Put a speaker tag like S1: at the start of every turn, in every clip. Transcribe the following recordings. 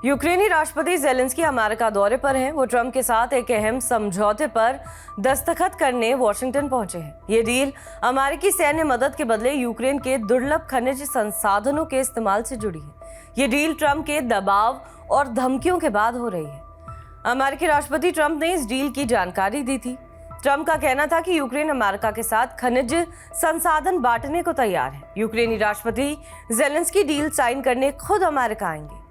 S1: यूक्रेनी राष्ट्रपति Zelensky America दौरे पर हैं। वो ट्रंप के साथ एक अहम समझौते पर दस्तखत करने वॉशिंगटन पहुंचे हैं। ये डील अमेरिकी सैन्य मदद के बदले यूक्रेन के दुर्लभ खनिज संसाधनों के इस्तेमाल से जुड़ी है। ये डील ट्रंप के दबाव और धमकियों के बाद हो रही है। अमेरिकी राष्ट्रपति ट्रंप ने इस डील की जानकारी दी थी। ट्रंप का कहना था कि यूक्रेन अमेरिका के साथ खनिज संसाधन बांटने को तैयार है। यूक्रेनी राष्ट्रपति ज़ेलेंस्की डील साइन करने खुद अमेरिका आएंगे।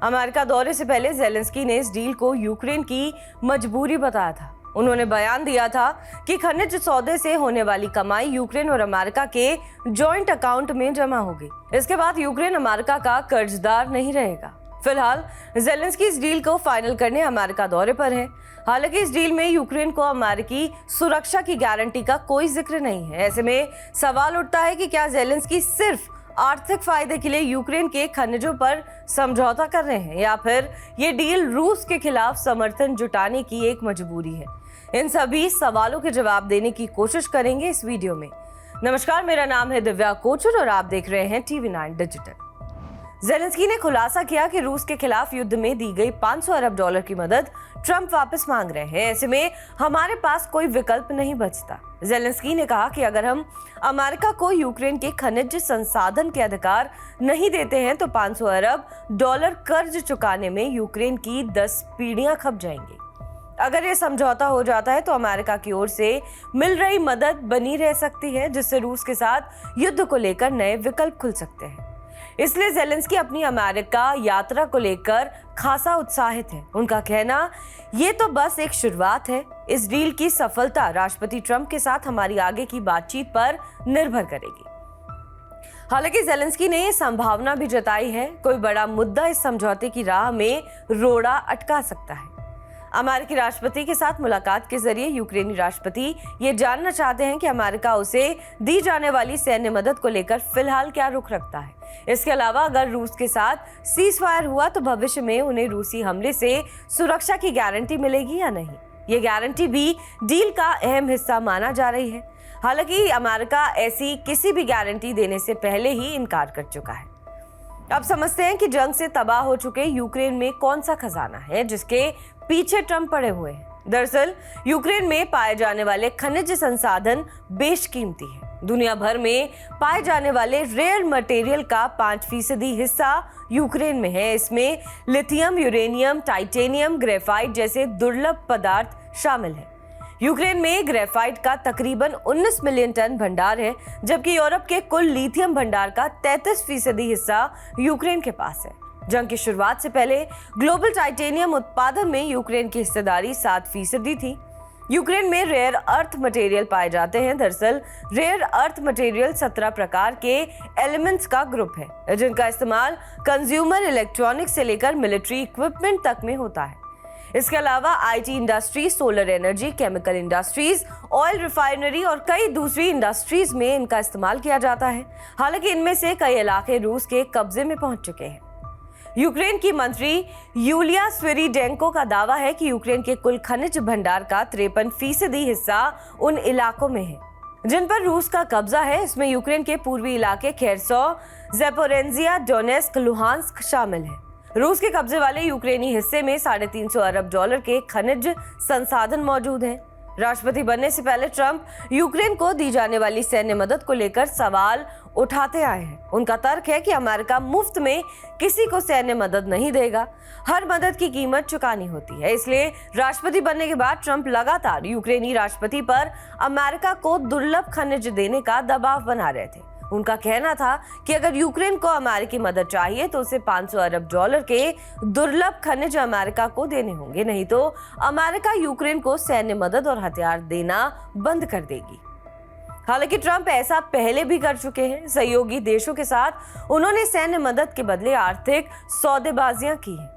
S1: अमेरिका दौरे से पहले ज़ेलेंस्की ने इस डील को यूक्रेन की मजबूरी बताया था। उन्होंने बयान दिया था कि खनिज सौदे से होने वाली कमाई यूक्रेन और अमेरिका के जॉइंट अकाउंट में जमा होगी। इसके बाद यूक्रेन अमेरिका का कर्जदार नहीं रहेगा। फिलहाल ज़ेलेंस्की इस डील को फाइनल करने अमेरिका दौरे पर है। हालांकि इस डील में यूक्रेन को अमेरिकी सुरक्षा की गारंटी का कोई जिक्र नहीं है। ऐसे में सवाल उठता है कि क्या ज़ेलेंस्की सिर्फ आर्थिक फायदे के लिए यूक्रेन के खनिजों पर समझौता कर रहे हैं या फिर ये डील रूस के खिलाफ समर्थन जुटाने की एक मजबूरी है। इन सभी सवालों के जवाब देने की कोशिश करेंगे इस वीडियो में। नमस्कार, मेरा नाम है दिव्या कोचर और आप देख रहे हैं TV9 डिजिटल। ज़ेलेंस्की ने खुलासा किया कि रूस के खिलाफ युद्ध में दी गई $500 अरब की मदद ट्रंप वापस मांग रहे हैं। ऐसे में हमारे पास कोई विकल्प नहीं बचता। ज़ेलेंस्की ने कहा कि अगर हम अमेरिका को यूक्रेन के खनिज संसाधन के अधिकार नहीं देते हैं तो $500 अरब कर्ज चुकाने में यूक्रेन की 10 पीढ़ियां खप जाएंगी। अगर ये समझौता हो जाता है तो अमेरिका की ओर से मिल रही मदद बनी रह सकती है, जिससे रूस के साथ युद्ध को लेकर नए विकल्प खुल सकते हैं। इसलिए ज़ेलेंस्की अपनी अमेरिका यात्रा को लेकर खासा उत्साहित है। उनका कहना ये तो बस एक शुरुआत है। इस डील की सफलता राष्ट्रपति ट्रंप के साथ हमारी आगे की बातचीत पर निर्भर करेगी। हालांकि ज़ेलेंस्की ने ये संभावना भी जताई है कोई बड़ा मुद्दा इस समझौते की राह में रोड़ा अटका सकता है। अमेरिकी राष्ट्रपति के साथ मुलाकात के जरिए यूक्रेनी राष्ट्रपति ये जानना चाहते हैं कि अमेरिका उसे दी जाने वाली सैन्य मदद को लेकर फिलहाल क्या रुख रखता है। इसके अलावा अगर रूस के साथ सीज फायर हुआ तो भविष्य में उन्हें रूसी हमले से सुरक्षा की गारंटी मिलेगी या नहीं। ये गारंटी भी डील का अहम हिस्सा माना जा रही है। हालांकि अमेरिका ऐसी किसी भी गारंटी देने से पहले ही इनकार कर चुका है। अब समझते हैं कि जंग से तबाह हो चुके यूक्रेन में कौन सा खजाना है जिसके पीछे ट्रंप पड़े हुए हैं। दरअसल यूक्रेन में पाए जाने वाले खनिज संसाधन बेशकीमती है। दुनिया भर में पाए जाने वाले रेयर मटेरियल का 5% हिस्सा यूक्रेन में है। इसमें लिथियम, यूरेनियम, टाइटेनियम, ग्रेफाइट जैसे दुर्लभ पदार्थ शामिल हैं। यूक्रेन में ग्रेफाइट का तकरीबन 19 मिलियन टन भंडार है, जबकि यूरोप के कुल लिथियम भंडार का 33% हिस्सा यूक्रेन के पास है। जंग की शुरुआत से पहले ग्लोबल टाइटेनियम उत्पादन में यूक्रेन की हिस्सेदारी 7% थी। यूक्रेन में रेयर अर्थ मटेरियल पाए जाते हैं। दरअसल रेयर अर्थ मटेरियल 17 प्रकार के एलिमेंट्स का ग्रुप है जिनका इस्तेमाल कंज्यूमर इलेक्ट्रॉनिक्स से लेकर मिलिट्री इक्विपमेंट तक में होता है। इसके अलावा IT industry, solar energy, chemical industries, oil refinery और कई दूसरी इंडस्ट्रीज में इनका इस्तेमाल किया जाता है। हालांकि इनमें से कई इलाके रूस के कब्जे में पहुंच चुके हैं। यूक्रेन की मंत्री यूलिया स्विरिडेंको का दावा है कि यूक्रेन के कुल खनिज भंडार का 53% हिस्सा उन इलाकों में है जिन पर रूस का कब्जा है। इसमें यूक्रेन के पूर्वी इलाके खेरसों, ज़ेपोरिज़िया, डोनेस्क, लुहांस्क शामिल है। रूस के कब्जे वाले यूक्रेनी हिस्से में $350 अरब के खनिज संसाधन मौजूद हैं। राष्ट्रपति बनने से पहले ट्रंप यूक्रेन को दी जाने वाली सैन्य मदद को लेकर सवाल उठाते आए हैं। उनका तर्क है कि अमेरिका मुफ्त में किसी को सैन्य मदद नहीं देगा, हर मदद की कीमत चुकानी होती है। इसलिए राष्ट्रपति बनने के बाद ट्रंप लगातार यूक्रेनी राष्ट्रपति पर अमेरिका को दुर्लभ खनिज देने का दबाव बना रहे थे। उनका कहना था कि अगर यूक्रेन को अमेरिकी मदद चाहिए तो उसे $500 अरब के दुर्लभ खनिज अमेरिका को देने होंगे, नहीं तो अमेरिका यूक्रेन को सैन्य मदद और हथियार देना बंद कर देगी। हालांकि ट्रंप ऐसा पहले भी कर चुके हैं। सहयोगी देशों के साथ उन्होंने सैन्य मदद के बदले आर्थिक सौदेबाजियां की हैं।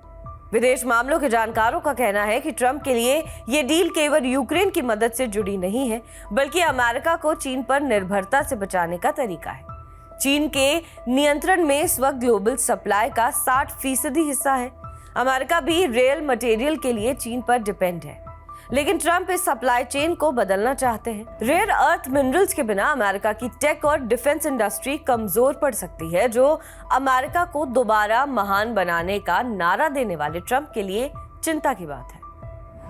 S1: विदेश मामलों के जानकारों का कहना है कि ट्रंप के लिए ये डील केवल यूक्रेन की मदद से जुड़ी नहीं है, बल्कि अमेरिका को चीन पर निर्भरता से बचाने का तरीका है। चीन के नियंत्रण में इस वक्त ग्लोबल सप्लाई का 60% हिस्सा है। अमेरिका भी रेल मटेरियल के लिए चीन पर डिपेंड है। लेकिन ट्रंप इस सप्लाई चेन को बदलना चाहते हैं। रेयर अर्थ मिनरल्स के बिना अमेरिका की टेक और डिफेंस इंडस्ट्री कमजोर पड़ सकती है, जो अमेरिका को दोबारा महान बनाने का नारा देने वाले ट्रंप के लिए चिंता की बात है।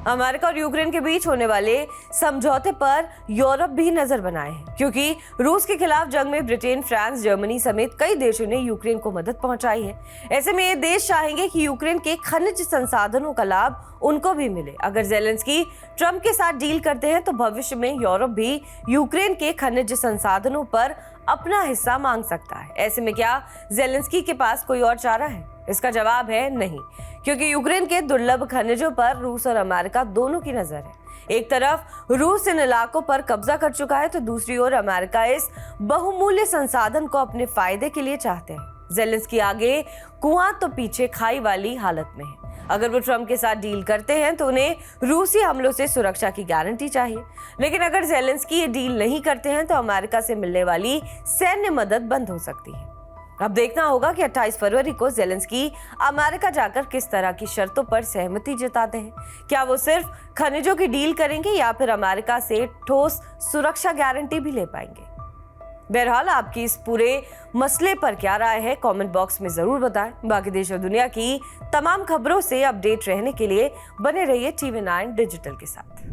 S1: अमेरिका और यूक्रेन के बीच होने वाले समझौते पर यूरोप भी नजर बनाए है, क्योंकि रूस के खिलाफ जंग में ब्रिटेन, फ्रांस, जर्मनी समेत कई देशों ने यूक्रेन को मदद पहुंचाई है। ऐसे में ये देश चाहेंगे कि यूक्रेन के खनिज संसाधनों का लाभ उनको भी मिले। अगर ज़ेलेंस्की ट्रंप के साथ डील करते हैं तो भविष्य में यूरोप भी यूक्रेन के खनिज संसाधनों पर अपना हिस्सा मांग सकता है। ऐसे में क्या ज़ेलेंस्की के पास कोई और चारा है? इसका जवाब है नहीं, क्योंकि यूक्रेन के दुर्लभ खनिजों पर रूस और अमेरिका दोनों की नजर है। एक तरफ रूस इन इलाकों पर कब्जा कर चुका है तो दूसरी ओर अमेरिका इस बहुमूल्य संसाधन को अपने फायदे के लिए चाहते हैं। ज़ेलेंस्की आगे कुआं तो पीछे खाई वाली हालत में है। अगर वो ट्रंप के साथ डील करते हैं तो उन्हें रूसी हमलों से सुरक्षा की गारंटी चाहिए, लेकिन अगर ज़ेलेंस्की ये डील नहीं करते हैं तो अमेरिका से मिलने वाली सैन्य मदद बंद हो सकती है। अब देखना होगा कि 28 फरवरी को ज़ेलेंस्की अमेरिका जाकर किस तरह की शर्तों पर सहमति जताते हैं। क्या वो सिर्फ खनिजों की डील करेंगे या फिर अमेरिका से ठोस सुरक्षा गारंटी भी ले पाएंगे? बहरहाल आपकी इस पूरे मसले पर क्या राय है, कमेंट बॉक्स में जरूर बताएं। बाकी देश और दुनिया की तमाम खबरों से अपडेट रहने के लिए बने रहिए TV9 डिजिटल के साथ।